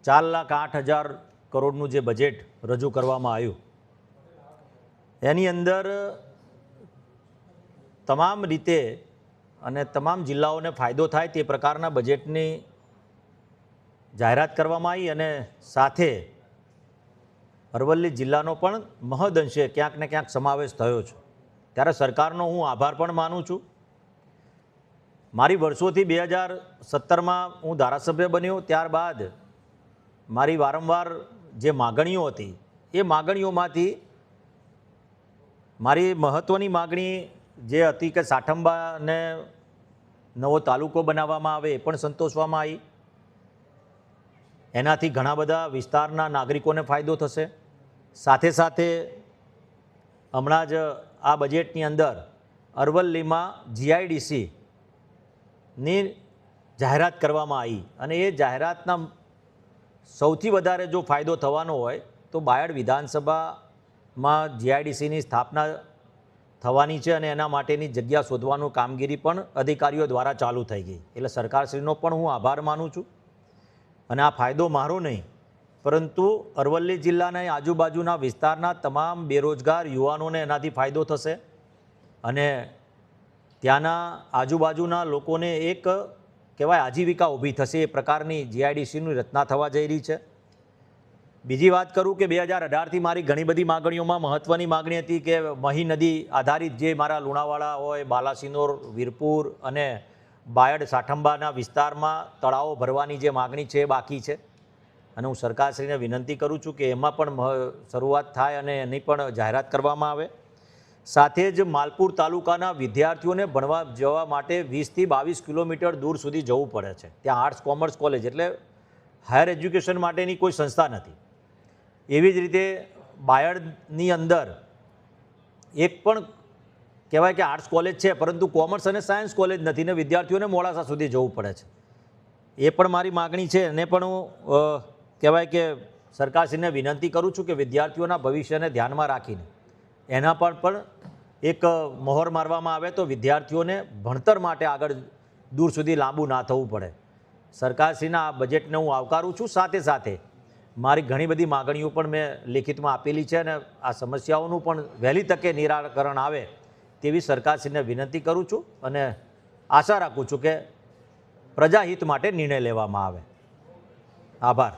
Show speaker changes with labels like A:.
A: 4,08,000 કરોડનું જે બજેટ રજૂ કરવામાં આવ્યું એની અંદર તમામ રીતે અને તમામ જિલ્લાઓને ફાયદો થાય તે પ્રકારના બજેટની જાહેરાત કરવામાં આવી અને સાથે અરવલ્લી જિલ્લાનો પણ મહદઅંશે ક્યાંક ને ક્યાંક સમાવેશ થયો છે। ત્યારે સરકારનો હું આભાર પણ માનું છું। મારી વર્ષોથી 2017માં હું ધારાસભ્ય બન્યો ત્યારબાદ મારી વારંવાર જે માગણીઓ હતી એ માગણીઓમાંથી મારી મહત્ત્વની માગણી જે હતી કે સાઠંબાને નવો તાલુકો બનાવવામાં આવે એ પણ સંતોષવામાં આવી। એનાથી ઘણા બધા વિસ્તારના નાગરિકોને ફાયદો થશે। સાથે સાથે હમણાં જ આ બજેટની અંદર અરવલ્લીમાં GIDCની જાહેરાત કરવામાં આવી અને એ જાહેરાતના સૌથી વધારે જો ફાયદો થવાનો હોય તો બાયડ વિધાનસભામાં GIDCની સ્થાપના થવાની છે અને એના માટેની જગ્યા શોધવાનું કામગીરી પણ અધિકારીઓ દ્વારા ચાલુ થઈ ગઈ। એટલે સરકારશ્રીનો પણ હું આભાર માનું છું। અને આ ફાયદો મારો નહીં પરંતુ અરવલ્લી જિલ્લાના આજુબાજુના વિસ્તારના તમામ બેરોજગાર યુવાનોને એનાથી ફાયદો થશે અને ત્યાંના આજુબાજુના લોકોને એક કહેવાય આજીવિકા ઊભી થશે એ પ્રકારની GIDCની રચના થવા જઈ રહી છે। બીજી વાત કરું કે 2018થી મારી ઘણી બધી માગણીઓમાં મહત્ત્વની માગણી હતી કે મહી નદી આધારિત જે મારા લુણાવાડા હોય, બાલાસિનોર, વીરપુર અને બાયડ સાઠંબાના વિસ્તારમાં તળાવો ભરવાની જે માગણી છે એ બાકી છે અને હું સરકારશ્રીને વિનંતી કરું છું કે એમાં પણ શરૂઆત થાય અને એની પણ જાહેરાત કરવામાં આવે। સાથે જ માલપુર તાલુકાના વિદ્યાર્થીઓને ભણવા જવા માટે 20થી 22 કિલોમીટર દૂર સુધી જવું પડે છે। ત્યાં આર્ટ્સ કોમર્સ કોલેજ એટલે હાયર એજ્યુકેશન માટેની કોઈ સંસ્થા નથી। એવી જ રીતે બાયડની અંદર એક પણ કહેવાય કે આર્ટ્સ કોલેજ છે પરંતુ કોમર્સ અને સાયન્સ કોલેજ નથી ને વિદ્યાર્થીઓને મોડાસા સુધી જવું પડે છે। એ પણ મારી માગણી છે અને પણ હું કહેવાય કે સરકારશ્રીને વિનંતી કરું છું કે વિદ્યાર્થીઓના ભવિષ્યને ધ્યાનમાં રાખીને એના પર પણ એક મહોર મારવામાં આવે તો વિદ્યાર્થીઓને ભણતર માટે આગળ દૂર સુધી લાંબુ ના થવું પડે। સરકારશ્રીના આ બજેટને હું આવકારું છું। સાથે સાથે મારી ઘણી બધી માગણીઓ પણ મેં લેખિતમાં આપેલી છે અને આ સમસ્યાઓનું પણ વહેલી તકે નિરાકરણ આવે તેવી સરકારશ્રીને વિનંતી કરું છું અને આશા રાખું છું કે પ્રજાહિત માટે નિર્ણય લેવામાં આવે। આભાર।